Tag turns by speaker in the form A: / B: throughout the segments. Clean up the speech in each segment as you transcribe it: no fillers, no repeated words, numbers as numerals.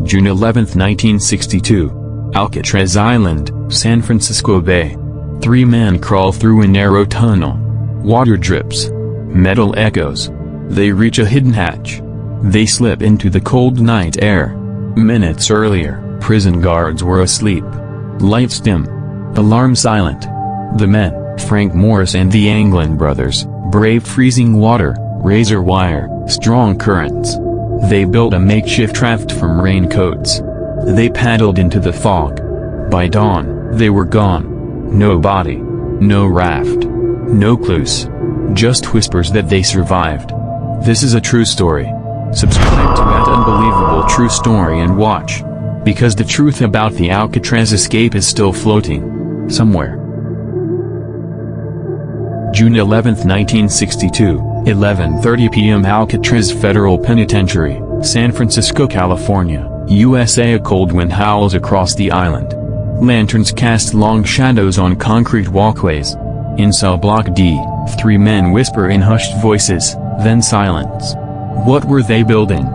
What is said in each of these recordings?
A: June 11, 1962. Alcatraz Island, San Francisco Bay. 3 men crawl through a narrow tunnel. Water drips. Metal echoes. They reach a hidden hatch. They slip into the cold night air. Minutes earlier, prison guards were asleep. Lights dim. Alarm silent. The men, Frank Morris and the Anglin brothers, braved freezing water, razor wire, strong currents. They built a makeshift raft from raincoats. They paddled into the fog. By dawn, they were gone. No body. No raft. No clues. Just whispers that they survived. This is a true story. Subscribe to @Unbelievable True Story and watch. Because the truth about the Alcatraz escape is still floating. Somewhere. June 11, 1962, 11:30 p.m. Alcatraz Federal Penitentiary, San Francisco, California, USA. A cold wind howls across the island. Lanterns cast long shadows on concrete walkways. In cell block D, 3 men whisper in hushed voices, then silence. What were they building?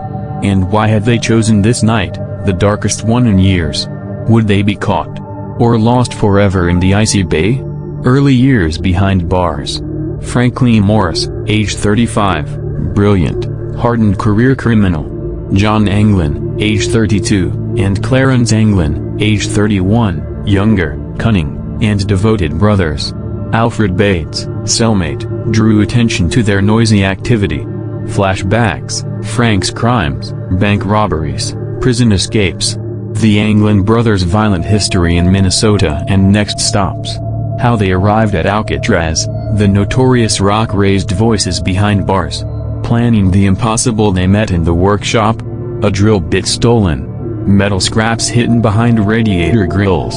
A: And why had they chosen this night, the darkest one in years? Would they be caught? Or lost forever in the icy bay? Early years behind bars. Franklin Morris, age 35, brilliant, hardened career criminal. John Anglin, age 32, and Clarence Anglin, age 31, younger, cunning, and devoted brothers. Alfred Bates, cellmate, drew attention to their noisy activity. Flashbacks, Frank's crimes, bank robberies, prison escapes. The Anglin brothers' violent history in Minnesota and next stops. How they arrived at Alcatraz, the notorious rock-raised voices behind bars. Planning the impossible, they met in the workshop. A drill bit stolen. Metal scraps hidden behind radiator grills.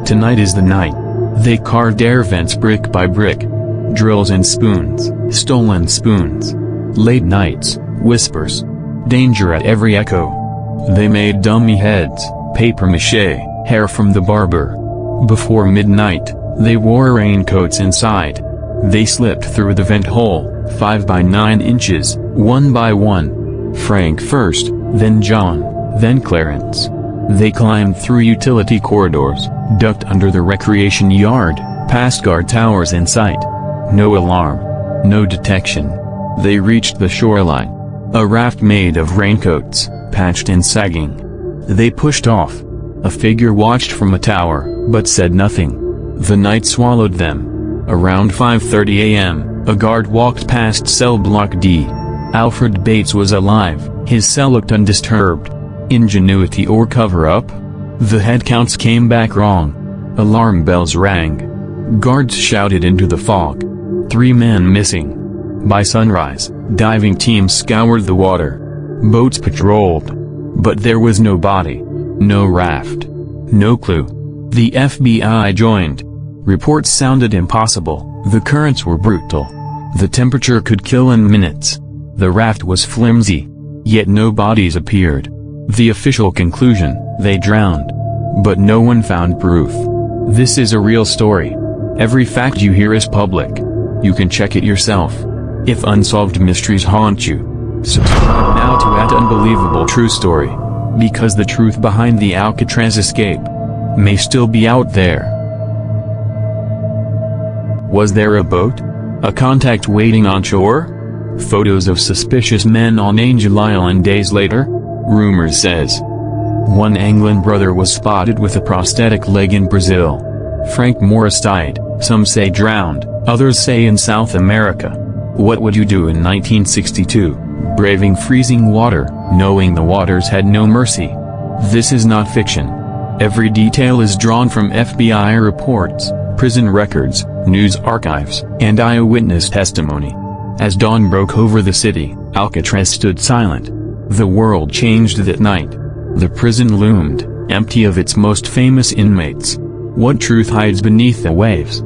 A: Tonight is the night. They carved air vents brick by brick. Drills and spoons, stolen spoons. Late nights, whispers. Danger at every echo. They made dummy heads, papier-mâché, hair from the barber. Before midnight, they wore raincoats inside. They slipped through the vent hole, 5 by 9 inches, one by one. Frank first, then John, then Clarence. They climbed through utility corridors, ducked under the recreation yard, past guard towers in sight. No alarm. No detection. They reached the shoreline. A raft made of raincoats, patched and sagging. They pushed off. A figure watched from a tower, but said nothing. The night swallowed them. Around 5:30 a.m., a guard walked past cell block D. Alfred Bates was alive, his cell looked undisturbed. Ingenuity or cover-up? The head counts came back wrong. Alarm bells rang. Guards shouted into the fog. 3 men missing. By sunrise, diving teams scoured the water. Boats patrolled. But there was no body. No raft. No clue. The FBI joined. Reports sounded impossible. The currents were brutal. The temperature could kill in minutes. The raft was flimsy. Yet no bodies appeared. The official conclusion, they drowned. But no one found proof. This is a real story. Every fact you hear is public. You can check it yourself. If unsolved mysteries haunt you, subscribe now to @Unbelievable True Story. Because the truth behind the Alcatraz escape may still be out there. Was there a boat? A contact waiting on shore? Photos of suspicious men on Angel Island days later? Rumors says. One Anglin brother was spotted with a prosthetic leg in Brazil. Frank Morris died, some say drowned, others say in South America. What would you do in 1962, braving freezing water, knowing the waters had no mercy? This is not fiction. Every detail is drawn from FBI reports, prison records, news archives, and eyewitness testimony. As dawn broke over the city, Alcatraz stood silent. The world changed that night. The prison loomed, empty of its most famous inmates. What truth hides beneath the waves?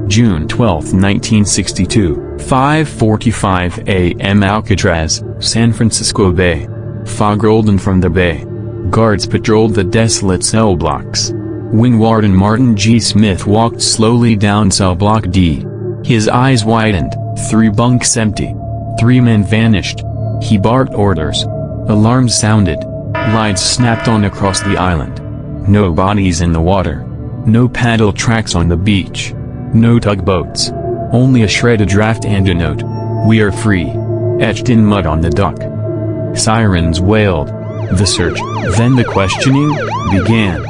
A: June 12, 1962, 5:45 a.m. Alcatraz, San Francisco Bay. Fog rolled in from the bay. Guards patrolled the desolate cell blocks. Wing Warden Martin G. Smith walked slowly down cell block D. His eyes widened, 3 bunks empty. 3 men vanished. He barked orders. Alarms sounded. Lights snapped on across the island. No bodies in the water. No paddle tracks on the beach. No tugboats. Only a shredded raft and a note. "We are free," etched in mud on the dock. Sirens wailed. The search, then the questioning, began.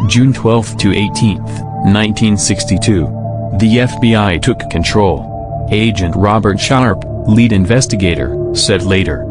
A: June 12 to 18, 1962. The FBI took control. Agent Robert Sharp, lead investigator, said later.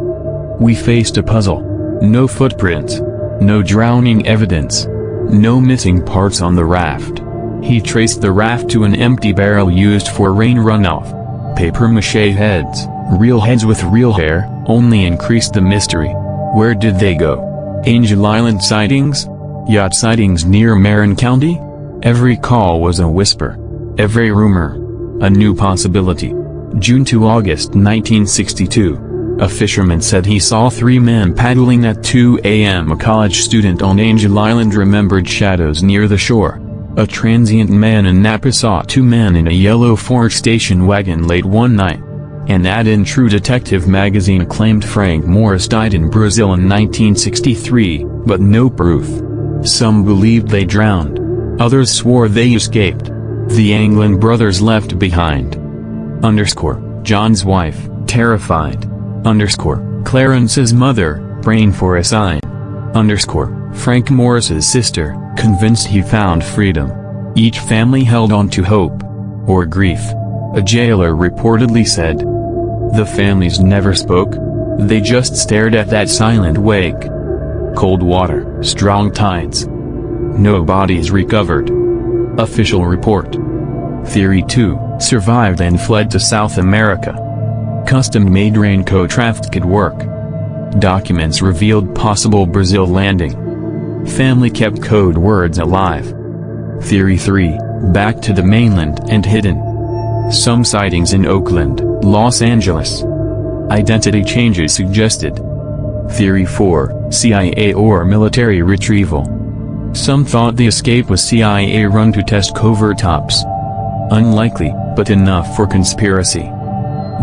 A: "We faced a puzzle. No footprints. No drowning evidence. No missing parts on the raft." He traced the raft to an empty barrel used for rain runoff. Papier-mâché heads, real heads with real hair, only increased the mystery. Where did they go? Angel Island sightings? Yacht sightings near Marin County? Every call was a whisper. Every rumor, a new possibility. June to August 1962. A fisherman said he saw 3 men paddling at 2 a.m. A college student on Angel Island remembered shadows near the shore. A transient man in Napa saw 2 men in a yellow Ford station wagon late one night. An ad in True Detective magazine claimed Frank Morris died in Brazil in 1963, but no proof. Some believed they drowned. Others swore they escaped. The Anglin brothers left behind. John's wife, terrified. Clarence's mother, praying for a sign. Frank Morris's sister, convinced he found freedom. Each family held on to hope. Or grief. A jailer reportedly said. The families never spoke. They just stared at that silent wake. Cold water, strong tides. No bodies recovered. Official report. Theory 2, survived and fled to South America. Custom-made raincoat raft could work. Documents revealed possible Brazil landing. Family kept code words alive. Theory 3, back to the mainland and hidden. Some sightings in Oakland, Los Angeles. Identity changes suggested. Theory 4, CIA or military retrieval. Some thought the escape was CIA run to test covert ops. Unlikely, but enough for conspiracy.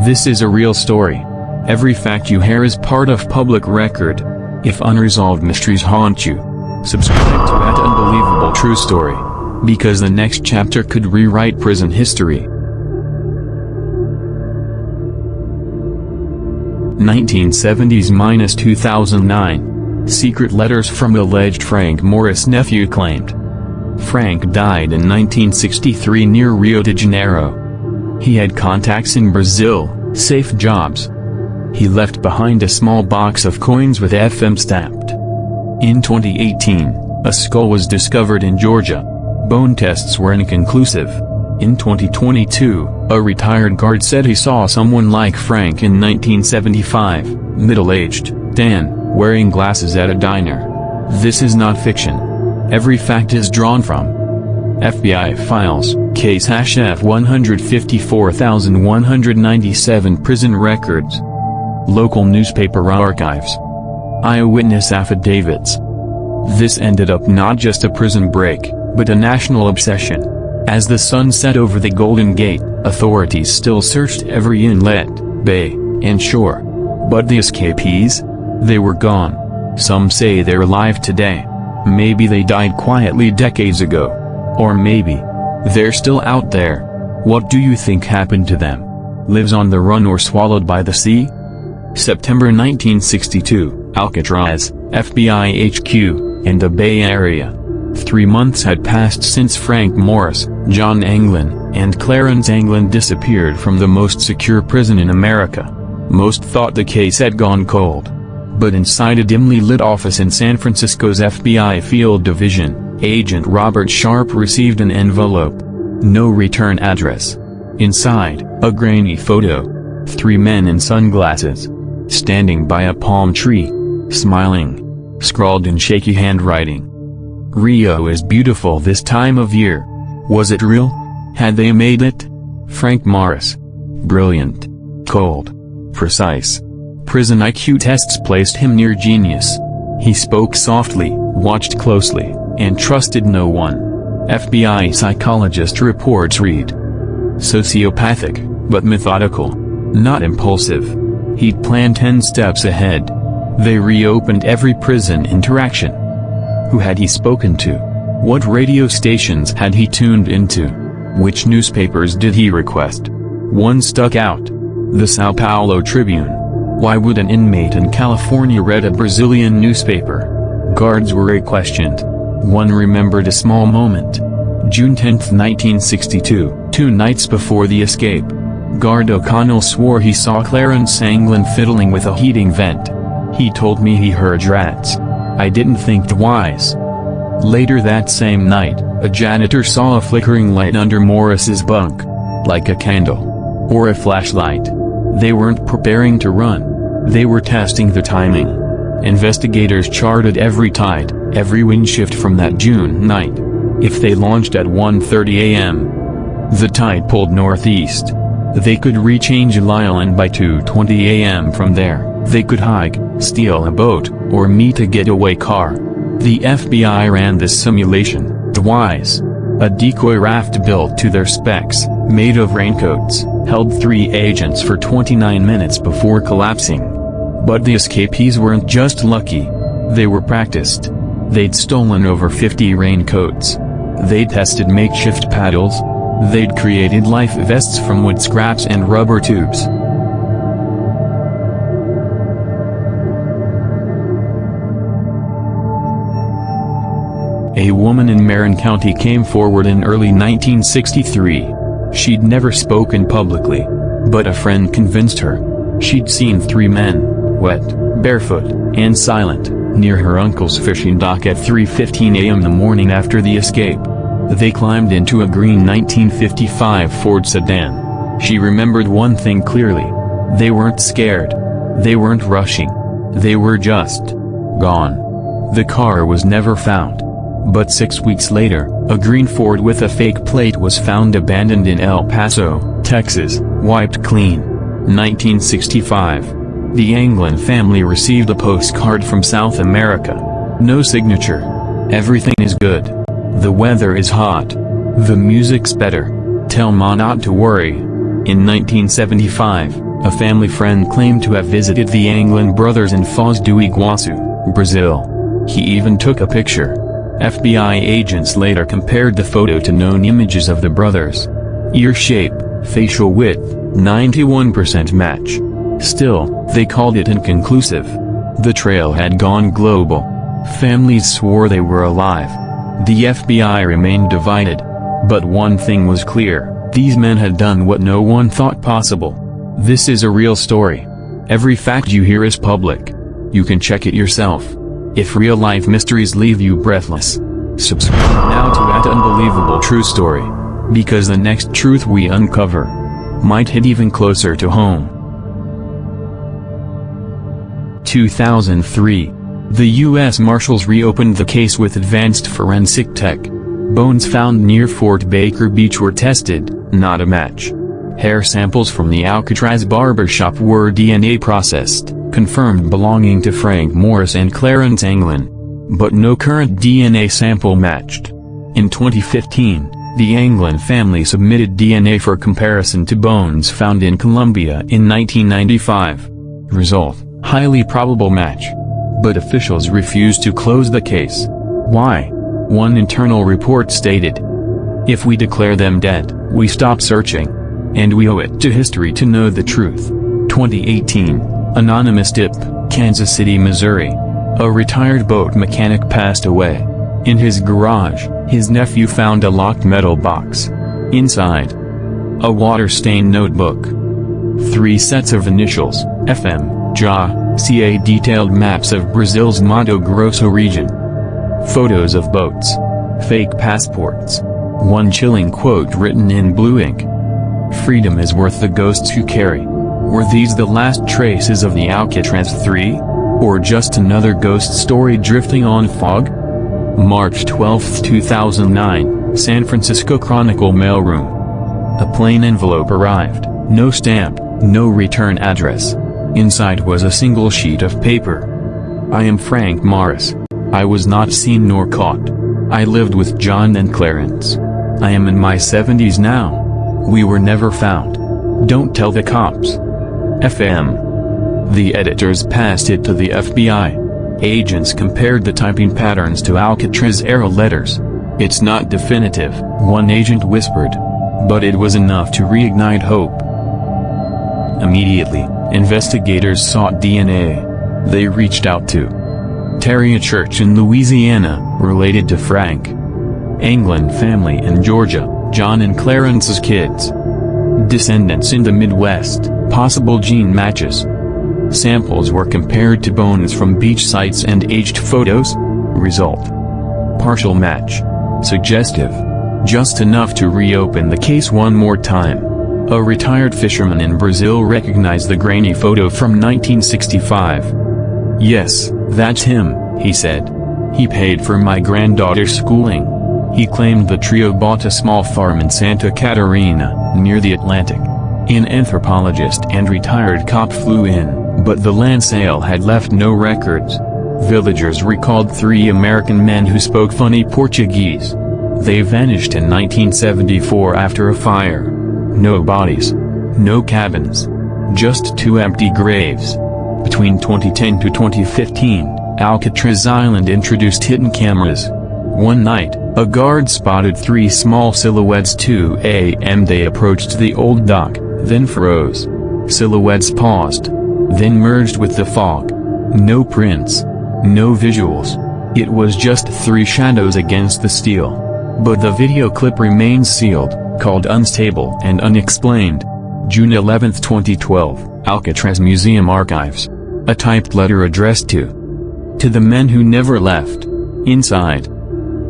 A: This is a real story. Every fact you hear is part of public record. If unresolved mysteries haunt you, subscribe to that unbelievable true story. Because the next chapter could rewrite prison history. 1970s–2009. Secret letters from alleged Frank Morris nephew claimed. Frank died in 1963 near Rio de Janeiro. He had contacts in Brazil, safe jobs. He left behind a small box of coins with FM stamped. In 2018, a skull was discovered in Georgia. Bone tests were inconclusive. In 2022, a retired guard said he saw someone like Frank in 1975, middle-aged, tan, wearing glasses at a diner. This is not fiction. Every fact is drawn from FBI files, case F154,197 prison records, local newspaper archives, eyewitness affidavits. This ended up not just a prison break, but a national obsession. As the sun set over the Golden Gate, authorities still searched every inlet, bay, and shore. But the escapees? They were gone. Some say they're alive today. Maybe they died quietly decades ago. Or maybe they're still out there. What do you think happened to them? Lives on the run or swallowed by the sea? September 1962, Alcatraz, FBI HQ, and the Bay Area. 3 months had passed since Frank Morris, John Anglin, and Clarence Anglin disappeared from the most secure prison in America. Most thought the case had gone cold. But inside a dimly lit office in San Francisco's FBI Field Division, Agent Robert Sharp received an envelope. No return address. Inside, a grainy photo. 3 men in sunglasses. Standing by a palm tree. Smiling. Scrawled in shaky handwriting. Rio is beautiful this time of year. Was it real? Had they made it? Frank Morris. Brilliant. Cold. Precise. Prison IQ tests placed him near genius. He spoke softly, watched closely, and trusted no one. FBI psychologist reports read. Sociopathic, but methodical. Not impulsive. He'd planned 10 steps ahead. They reopened every prison interaction. Who had he spoken to? What radio stations had he tuned into? Which newspapers did he request? One stuck out. The Sao Paulo Tribune. Why would an inmate in California read a Brazilian newspaper? Guards were questioned. One remembered a small moment. June 10, 1962, 2 nights before the escape. Guard O'Connell swore he saw Clarence Anglin fiddling with a heating vent. He told me he heard rats. I didn't think twice. Later that same night, a janitor saw a flickering light under Morris's bunk. Like a candle. Or a flashlight. They weren't preparing to run. They were testing the timing. Investigators charted every tide, every wind shift from that June night. If they launched at 1:30 a.m., the tide pulled northeast. They could reach Angel Island by 2:20 a.m. From there, they could hike, steal a boat, or meet a getaway car. The FBI ran this simulation twice. A decoy raft built to their specs, made of raincoats, held 3 agents for 29 minutes before collapsing. But the escapees weren't just lucky. They were practiced. They'd stolen over 50 raincoats. They'd tested makeshift paddles. They'd created life vests from wood scraps and rubber tubes. A woman in Marin County came forward in early 1963. She'd never spoken publicly. But a friend convinced her. She'd seen 3 men, wet, barefoot, and silent, near her uncle's fishing dock at 3:15 a.m. the morning after the escape. They climbed into a green 1955 Ford sedan. She remembered one thing clearly. They weren't scared. They weren't rushing. They were just gone. The car was never found. But 6 weeks later, a green Ford with a fake plate was found abandoned in El Paso, Texas, wiped clean. 1965. The Anglin family received a postcard from South America. No signature. Everything is good. The weather is hot. The music's better. Tell Ma not to worry. In 1975, a family friend claimed to have visited the Anglin brothers in Foz do Iguaçu, Brazil. He even took a picture. FBI agents later compared the photo to known images of the brothers. Ear shape, facial width, 91% match. Still, they called it inconclusive. The trail had gone global. Families swore they were alive. The FBI remained divided. But one thing was clear, these men had done what no one thought possible. This is a real story. Every fact you hear is public. You can check it yourself. If real-life mysteries leave you breathless, subscribe now to that unbelievable true story. Because the next truth we uncover might hit even closer to home. 2003. The U.S. Marshals reopened the case with advanced forensic tech. Bones found near Fort Baker Beach were tested, not a match. Hair samples from the Alcatraz barbershop were DNA processed, confirmed belonging to Frank Morris and Clarence Anglin. But no current DNA sample matched. In 2015, the Anglin family submitted DNA for comparison to bones found in Colombia in 1995. Result: highly probable match. But officials refused to close the case. Why? One internal report stated, "If we declare them dead, we stop searching. And we owe it to history to know the truth." 2018, anonymous tip, Kansas City, Missouri. A retired boat mechanic passed away. In his garage, his nephew found a locked metal box. Inside, a water-stained notebook. 3 sets of initials, FM, JA, CA, detailed maps of Brazil's Mato Grosso region. Photos of boats. Fake passports. One chilling quote written in blue ink. "Freedom is worth the ghosts you carry." Were these the last traces of the Alcatraz 3? Or just another ghost story drifting on fog? March 12, 2009, San Francisco Chronicle mailroom. A plain envelope arrived, no stamp, no return address. Inside was a single sheet of paper. "I am Frank Morris. I was not seen nor caught. I lived with John and Clarence. I am in my 70s now. We were never found. Don't tell the cops. FM." The editors passed it to the FBI. Agents compared the typing patterns to Alcatraz-era letters. "It's not definitive," one agent whispered. But it was enough to reignite hope. Immediately, investigators sought DNA. They reached out to Terry, a church in Louisiana, related to Frank. Anglin family in Georgia, John and Clarence's kids. Descendants in the Midwest, possible gene matches. Samples were compared to bones from beach sites and aged photos. Result: partial match. Suggestive. Just enough to reopen the case one more time. A retired fisherman in Brazil recognized the grainy photo from 1965. "Yes, that's him," he said. "He paid for my granddaughter's schooling." He claimed the trio bought a small farm in Santa Catarina, near the Atlantic. An anthropologist and retired cop flew in, but the land sale had left no records. Villagers recalled 3 American men who spoke funny Portuguese. They vanished in 1974 after a fire. No bodies. No cabins. Just 2 empty graves. Between 2010 to 2015, Alcatraz Island introduced hidden cameras. One night, a guard spotted 3 small silhouettes. 2 a.m. They approached the old dock, then froze. Silhouettes paused, then merged with the fog. No prints. No visuals. It was just 3 shadows against the steel. But the video clip remains sealed, called Unstable and Unexplained. June 11, 2012, Alcatraz Museum Archives. A typed letter addressed to the men who never left. Inside: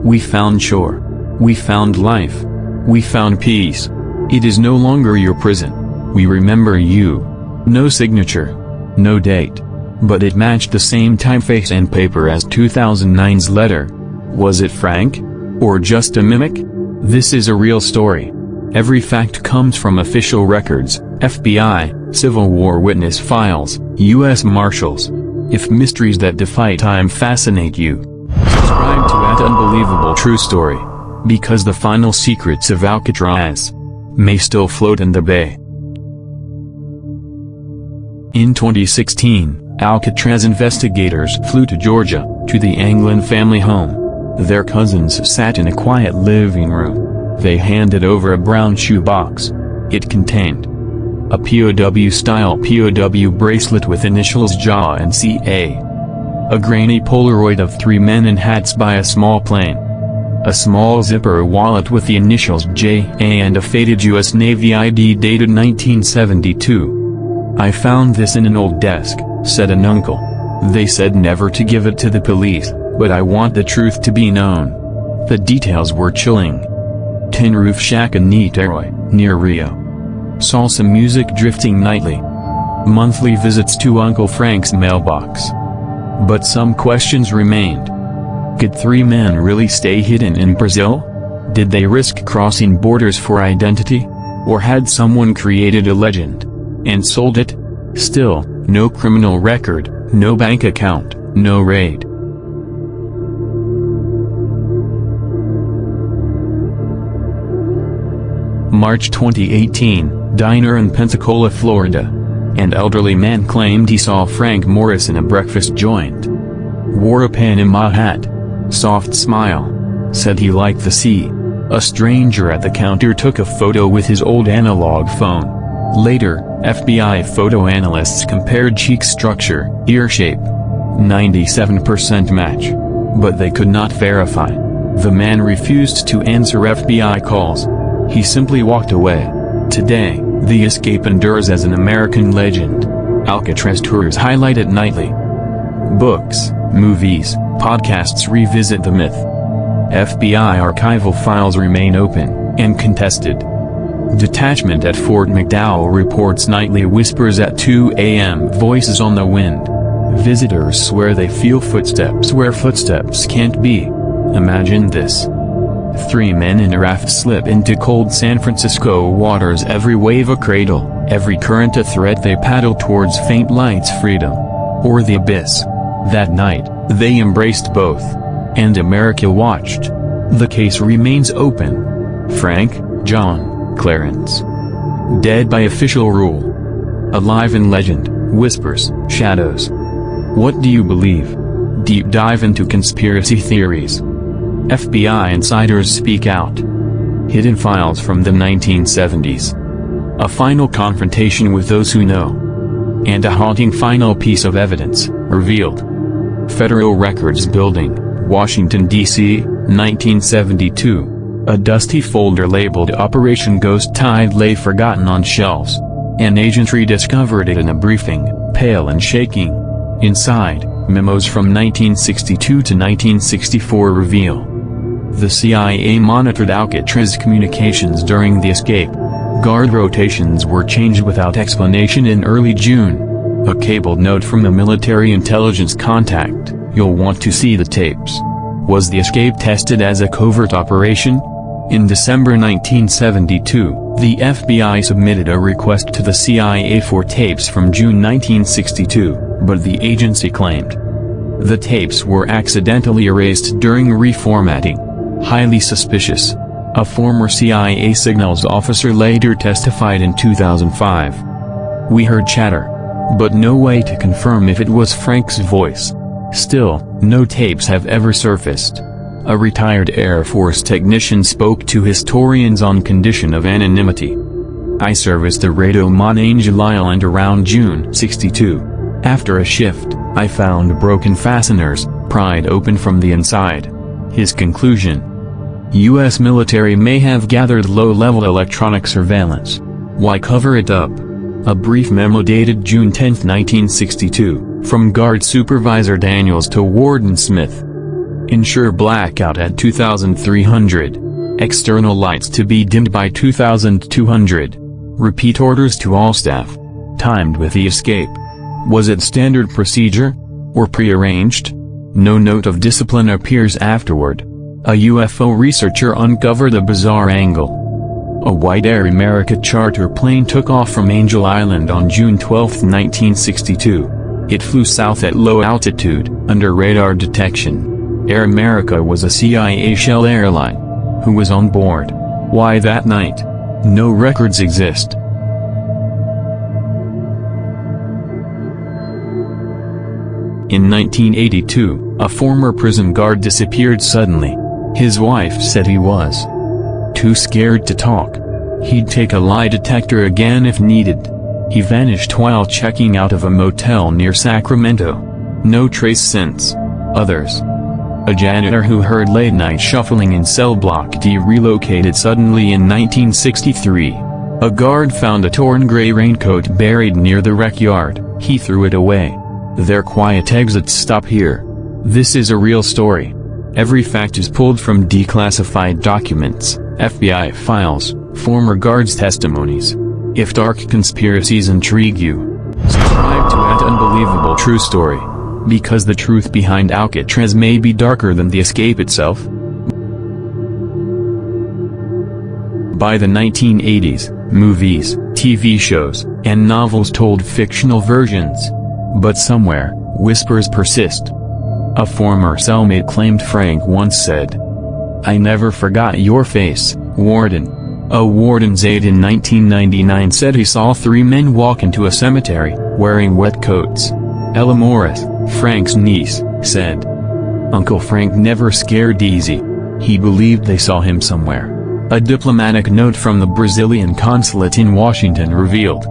A: "We found shore. We found life. We found peace. It is no longer your prison. We remember you." No signature. No date. But it matched the same typeface and paper as 2009's letter. Was it Frank? Or just a mimic? This is a real story. Every fact comes from official records, FBI, Civil War witness files, U.S. Marshals. If mysteries that defy time fascinate you, subscribe to @Unbelievable True Story. Because the final secrets of Alcatraz may still float in the bay. In 2016, Alcatraz investigators flew to Georgia, to the Anglin family home. Their cousins sat in a quiet living room. They handed over a brown shoebox. It contained a POW-style POW bracelet with initials JA and CA. A grainy Polaroid of 3 men in hats by a small plane. A small zipper wallet with the initials JA and a faded U.S. Navy ID dated 1972. "I found this in an old desk," said an uncle. "They said never to give it to the police, but I want the truth to be known." The details were chilling. Tin roof shack in Niterói, near Rio. Salsa music drifting nightly. Monthly visits to Uncle Frank's mailbox. But some questions remained. Could 3 men really stay hidden in Brazil? Did they risk crossing borders for identity? Or had someone created a legend and sold it? Still, no criminal record, no bank account, no raid. March 2018, diner in Pensacola, Florida. An elderly man claimed he saw Frank Morris in a breakfast joint. Wore a Panama hat. Soft smile. Said he liked the sea. A stranger at the counter took a photo with his old analog phone. Later, FBI photo analysts compared cheek structure, ear shape. 97% match. But they could not verify. The man refused to answer FBI calls. He simply walked away. Today, the escape endures as an American legend. Alcatraz tours highlight it nightly. Books, movies, podcasts revisit the myth. FBI archival files remain open and contested. Detachment at Fort McDowell reports nightly whispers at 2 a.m. voices on the wind. Visitors swear they feel footsteps where footsteps can't be. Imagine this. 3 men in a raft slip into cold San Francisco waters, every wave a cradle, every current a threat. They paddle towards faint lights, freedom, or the abyss. That night, they embraced both. And America watched. The case remains open. Frank, John, Clarence. Dead by official rule. Alive in legend. Whispers, shadows. What do you believe? Deep dive into conspiracy theories. FBI insiders speak out. Hidden files from the 1970s. A final confrontation with those who know. And a haunting final piece of evidence, revealed. Federal Records Building, Washington, D.C., 1972. A dusty folder labeled Operation Ghost Tide lay forgotten on shelves. An agent rediscovered it in a briefing, pale and shaking. Inside, memos from 1962 to 1964 reveal. The CIA monitored Alcatraz communications during the escape. Guard rotations were changed without explanation in early June. A cabled note from a military intelligence contact, "You'll want to see the tapes." Was the escape tested as a covert operation? In December 1972, the FBI submitted a request to the CIA for tapes from June 1962, but the agency claimed the tapes were accidentally erased during reformatting. Highly suspicious. A former CIA signals officer later testified in 2005. "We heard chatter, but no way to confirm if it was Frank's voice. Still, no tapes have ever surfaced." A retired Air Force technician spoke to historians on condition of anonymity. "I serviced the radome on Angel Island around June '62. After a shift, I found broken fasteners, pried open from the inside." His conclusion: U.S. military may have gathered low-level electronic surveillance. Why cover it up? A brief memo dated June 10, 1962, from Guard Supervisor Daniels to Warden Smith. Ensure blackout at 2300. External lights to be dimmed by 2200. Repeat orders to all staff. Timed with the escape. Was it standard procedure? Or prearranged? No note of discipline appears afterward. A UFO researcher uncovered a bizarre angle. A white Air America charter plane took off from Angel Island on June 12, 1962. It flew south at low altitude, under radar detection. Air America was a CIA shell airline. Who was on board? Why that night? No records exist. In 1982, a former prison guard disappeared suddenly. His wife said he was too scared to talk. He'd take a lie detector again if needed. He vanished while checking out of a motel near Sacramento. No trace since. Others. A janitor who heard late-night shuffling in cell block D relocated suddenly in 1963. A guard found a torn gray raincoat buried near the rec yard. He threw it away. Their quiet exits stop here. This is a real story. Every fact is pulled from declassified documents, FBI files, former guards' testimonies. If dark conspiracies intrigue you, subscribe to @Unbelievable True Story. Because the truth behind Alcatraz may be darker than the escape itself. By the 1980s, movies, TV shows, and novels told fictional versions. But somewhere, whispers persist. A former cellmate claimed Frank once said, "I never forgot your face, Warden." A warden's aide in 1999 said he saw three men walk into a cemetery, wearing wet coats. Ella Morris, Frank's niece, said, "Uncle Frank never scared easy. He believed they saw him somewhere." A diplomatic note from the Brazilian consulate in Washington revealed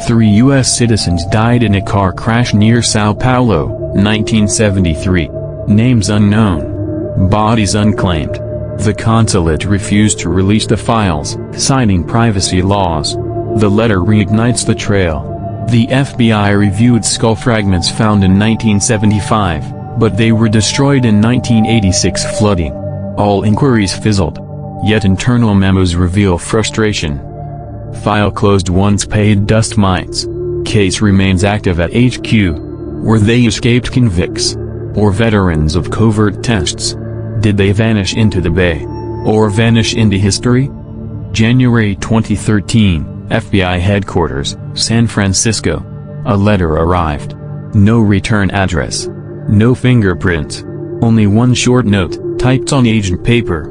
A: 3 U.S. citizens died in a car crash near Sao Paulo, 1973. Names unknown. Bodies unclaimed. The consulate refused to release the files, citing privacy laws. The letter reignites the trail. The FBI reviewed skull fragments found in 1975, but they were destroyed in 1986 flooding. All inquiries fizzled. Yet internal memos reveal frustration. File closed once paid dust mites. Case remains active at HQ. Were they escaped convicts? Or veterans of covert tests? Did they vanish into the bay? Or vanish into history? January 2013, FBI Headquarters, San Francisco. A letter arrived. No return address. No fingerprints. Only one short note, typed on aged paper.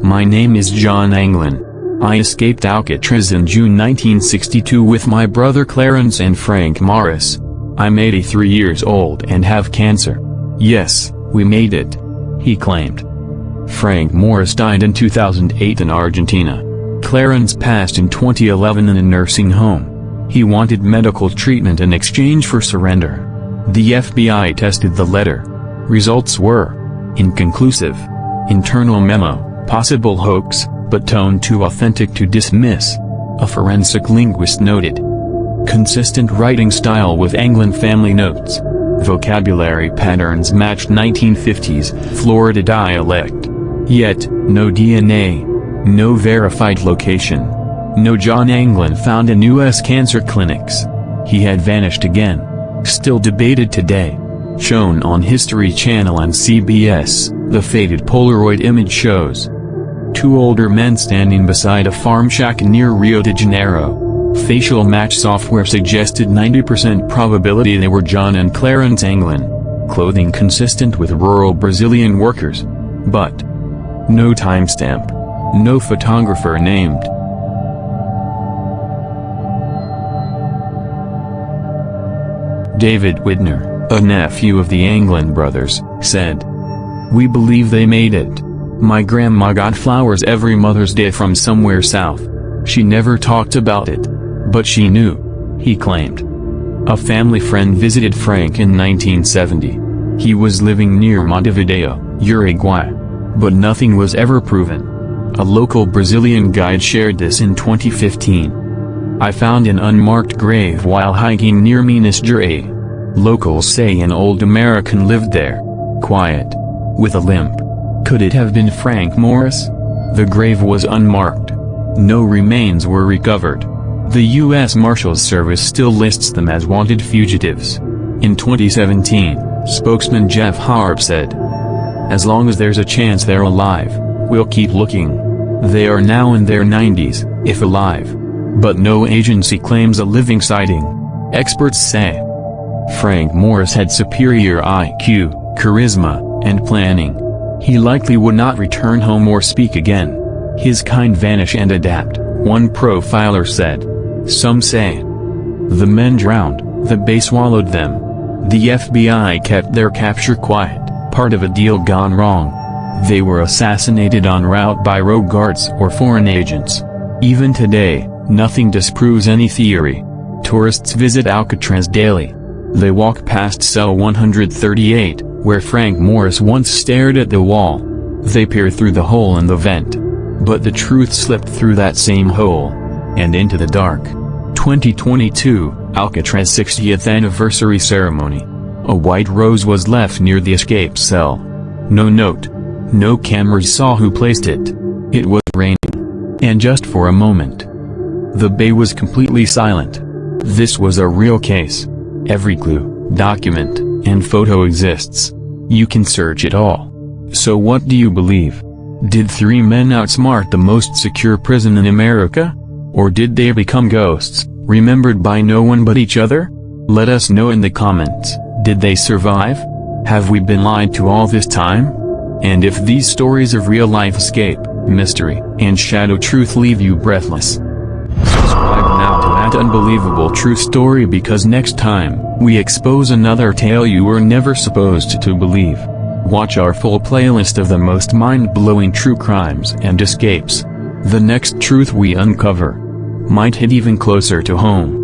A: "My name is John Anglin. I escaped Alcatraz in June 1962 with my brother Clarence and Frank Morris. I'm 83 years old and have cancer. Yes, we made it," he claimed. Frank Morris died in 2008 in Argentina. Clarence passed in 2011 in a nursing home. He wanted medical treatment in exchange for surrender. The FBI tested the letter. Results were inconclusive. Internal memo, possible hoax, but tone too authentic to dismiss, a forensic linguist noted. Consistent writing style with Anglin family notes. Vocabulary patterns matched 1950s Florida dialect. Yet, no DNA. No verified location. No John Anglin found in U.S. cancer clinics. He had vanished again. Still debated today. Shown on History Channel and CBS, the faded Polaroid image shows two older men standing beside a farm shack near Rio de Janeiro. Facial match software suggested 90% probability they were John and Clarence Anglin. Clothing consistent with rural Brazilian workers. But no timestamp. No photographer named. David Widner, a nephew of the Anglin brothers, said, "We believe they made it. My grandma got flowers every Mother's Day from somewhere south. She never talked about it. But she knew," he claimed. A family friend visited Frank in 1970. He was living near Montevideo, Uruguay. But nothing was ever proven. A local Brazilian guide shared this in 2015. "I found an unmarked grave while hiking near Minas Gerais. Locals say an old American lived there. Quiet. With a limp. Could it have been Frank Morris? The grave was unmarked. No remains were recovered. The U.S. Marshals Service still lists them as wanted fugitives." In 2017, spokesman Jeff Harp said, "As long as there's a chance they're alive, we'll keep looking. They are now in their 90s, if alive. But no agency claims a living sighting," experts say. Frank Morris had superior IQ, charisma, and planning. He likely would not return home or speak again. His kind vanish and adapt, one profiler said. Some say the men drowned, the bay swallowed them. The FBI kept their capture quiet, part of a deal gone wrong. They were assassinated en route by rogue guards or foreign agents. Even today, nothing disproves any theory. Tourists visit Alcatraz daily. They walk past cell 138, where Frank Morris once stared at the wall. They peer through the hole in the vent. But the truth slipped through that same hole. And into the dark. 2022, Alcatraz 60th anniversary ceremony. A white rose was left near the escape cell. No note. No cameras saw who placed it. It was raining. And just for a moment, the bay was completely silent. This was a real case. Every clue, document, and photo exists. You can search it all. So what do you believe? Did three men outsmart the most secure prison in America? Or did they become ghosts, remembered by no one but each other? Let us know in the comments. Did they survive? Have we been lied to all this time? And if these stories of real-life escape, mystery, and shadow truth leave you breathless, subscribe now to @Unbelievable True Story, because next time, we expose another tale you were never supposed to believe. Watch our full playlist of the most mind-blowing true crimes and escapes. The next truth we uncover might hit even closer to home.